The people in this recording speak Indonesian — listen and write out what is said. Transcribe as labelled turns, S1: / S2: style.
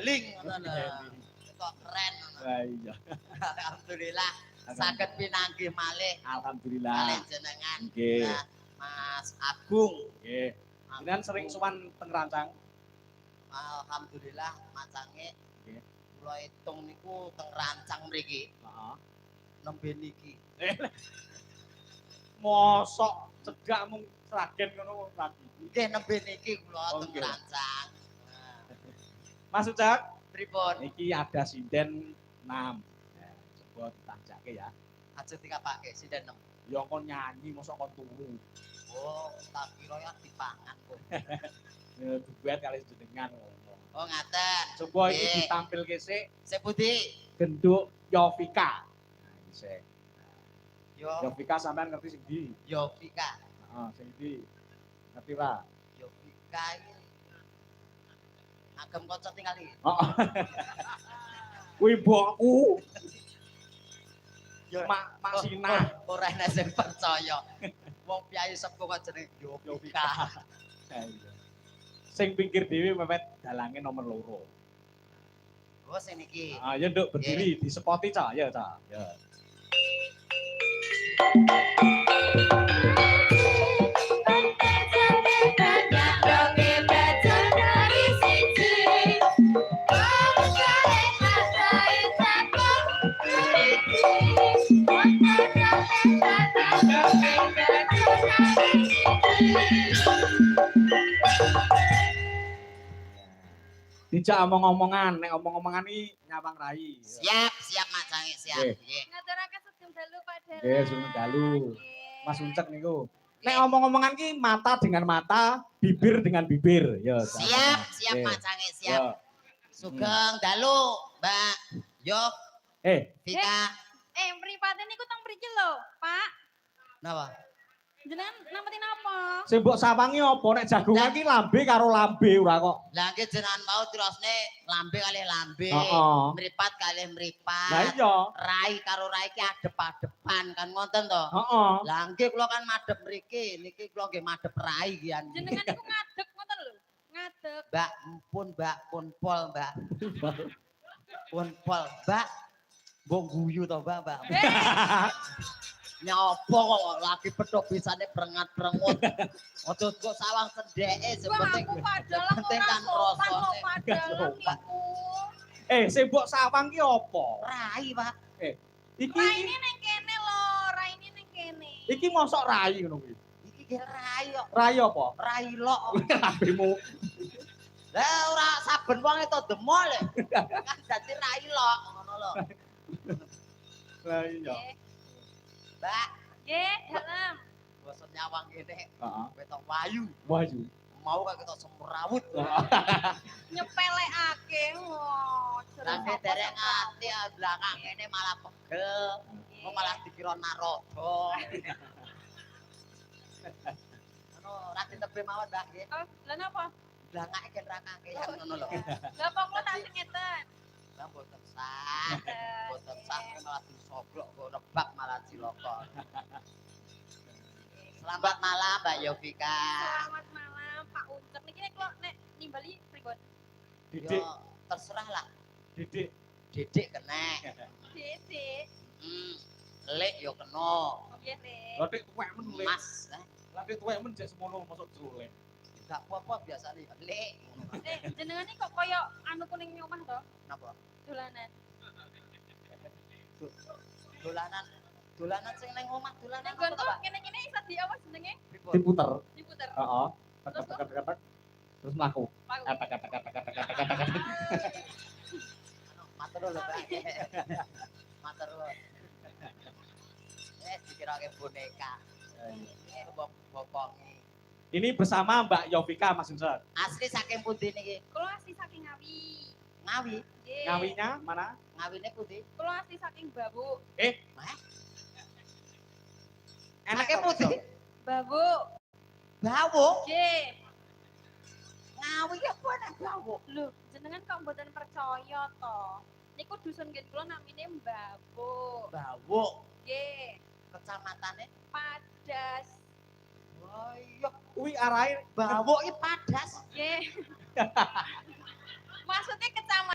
S1: modeling ngono lho. Kok keren ngono.
S2: Lah iya.
S1: Alhamdulillah saged pinanggih malih.
S2: Alhamdulillah.
S1: Malih jenengan.
S2: Nggih.
S1: Mas Agung.
S2: Nggih. Jenengan sering sowan teng Rancang?
S1: Alhamdulillah macange.
S2: Nggih.
S1: Kula hitung niku teng Rancang mriki.
S2: Heeh.
S1: Nembe niki.
S2: Mosok cegak mung Sragen ngono lagi.
S1: Nggih nembe niki kula teng
S2: Nggih.
S1: Rancang.
S2: Mas Ucak,
S1: Pripun?
S2: iki ada sinden 6. Coba ditanjake ya.
S1: Aja dikapake sinden 6.
S2: Ya kon nyanyi mosok kon turu.
S1: Oh, tak kira ya dipangan kok.
S2: Ya duet kali jenengan ngono.
S1: Oh, ngaten.
S2: Coba iki
S1: Nggih.
S2: ditampilke sik
S1: Sik pundi?
S2: genduk Yovika. Nah, iki sik.
S1: Yo
S2: Yovika sampean ngerti sing ndi?
S1: Yovika.
S2: Heeh, sing ndi? Ngerti ra?
S1: Yovika iki agem kanca tinggal iki.
S2: Heeh. Kuwi mbokku.
S1: Yo
S2: Mak Sinah.
S1: ora enak sing percaya. Wong piyayi sepuh kok jeneng Yovika.
S2: Iya. Sing pinggir dhewe mepet dalange nomor 2.
S1: Oh, sing niki.
S2: Ah, ya nduk berdiri di spoti Cak, ya Cak. Ya. Dijak omong-omongan, nek omong-omongan iki nyawang rai.
S1: Siap, siap Mak Cange, siap.
S2: Nggih.
S1: Nggih.
S3: Ngaturaken sugeng dalu Pak Dalang.
S2: Nggih, sugeng dalu.
S3: Nggih.
S2: Mas Uncek niku. Nek omong-omongan ki mata dengan mata, bibir dengan bibir. Ya.
S1: Siap, siap
S2: Nggih.
S1: Mak Cange,
S2: Ya.
S1: siap. Sugeng dalu, Mbak. Yo, Vika.
S3: Mripate niku teng mriki lho, Pak.
S1: Napa?
S3: Jenengan nameti napa?
S2: Sing mbok sawangi apa nek jagongan ki lambe karo lambe ora kok.
S1: Lah nggih jenengan mau tirosne lambe kalih lambe,
S2: Heeh.
S1: mripat kalih mripat.
S2: Lah iya.
S1: Rai karo rai ki adep-adepan kan ngoten to.
S2: Heeh.
S1: Lah nggih kula kan madhep mriki, niki kula nggih madhep rai kian.
S3: Jenengan niku ngadeg ngoten lho. Ngadeg.
S1: Mbak, Mbak, pun pol, Mbak. Pun pol, Mbak. Mbok guyu to, Mbak. Nyopo kok lagi pedhok bisane brengat-brengut. Aja kok sawang cendheke
S3: Wah,
S1: sepenting
S3: aku padalang
S1: penting
S3: ora
S1: kan
S3: sopan
S1: rasane.
S3: kok padalang niku.
S2: Sing mbok sawang ki apa?
S1: Rai, Pak.
S2: Iki
S3: Raine ning kene lho, raine ning kene.
S2: iki mosok rai ngono kuwi.
S1: Iki nggih rai kok.
S2: Rai apa?
S1: Rai lok.
S2: Lambemu.
S1: Lah ora saben wong itu demol. Kan dadi rai lok ngono lho.
S2: Lah iya.
S3: Nggih.
S1: Mbak,
S3: Nggih, dalem.
S1: bosen nyawang kene.
S2: Heeh.
S1: Wetok wayu.
S2: Wahyu.
S1: Mau kok kita semrawut.
S3: Nyepelekake. Wah,
S1: Lah derek ngati belakang kene malah pegel. Kok malah dikira naroda. Ono ra ditebe mawon, Mbak nggih.
S3: Oh, lha napa?
S1: Blangake gen ra kakean ngono lho.
S3: Lah kok kula tak ngeten.
S1: Lah mboten sah. Mboten sah malah disoblok kok rebak malah cilaka. Selamat malam Mbak Yovika.
S3: Selamat malam Pak Uncek. Niki kula nek nimbali pripun?
S2: Didik,
S1: Yo terserah lah.
S2: didik.
S1: Didik kena.
S3: Dede.
S1: Lek yo kena.
S3: Nggih, Nek.
S2: Lah nek tuwek men lek.
S1: Mas,
S2: Lah nek tuwek men jek semono mosok jolek.
S1: gak apa-apa biasane lek.
S3: Jenengan iki kok kaya anu kuning omah to?
S1: Napa?
S3: Dolanan.
S1: Dolanan dolanan sing ning omah dolanan
S3: Nek
S1: apa to,
S3: gonku
S1: Pak?
S3: kene-kene iso di apa jenenge?
S1: Pripun?
S2: Diputer.
S3: Diputer.
S2: Heeh. Tek-tek-tek-tek. Terus mlaku.
S3: Pak.
S2: Tek-tek-tek-tek-tek.
S1: Matur lho, Pak. Matur lho. Dikirake boneka. Ini bopongi.
S2: Ini bersama Mbak Yovika Mas Uncek.
S1: Asli saking pundi niki?
S3: Kula asli saking Ngawi.
S1: Ngawi.
S3: Nggih.
S2: Ngawinya mana?
S1: Ngawine pundi?
S3: Kula asli saking Babuk.
S1: Hah?
S2: Enake
S1: pundi?
S3: Babuk.
S1: Bawuk.
S3: Nggih.
S1: Ngawi apa nek bawuk?
S3: Lho, jenengan kok mboten percaya to? Niku dusun nggih kula namine Babuk.
S1: Bawuk.
S3: Nggih.
S1: Kecamatane
S3: Padas.
S1: oh iya
S2: Kuwi arahe
S1: bawuk iki padas.
S3: Nggih. Maksudnya kecamatan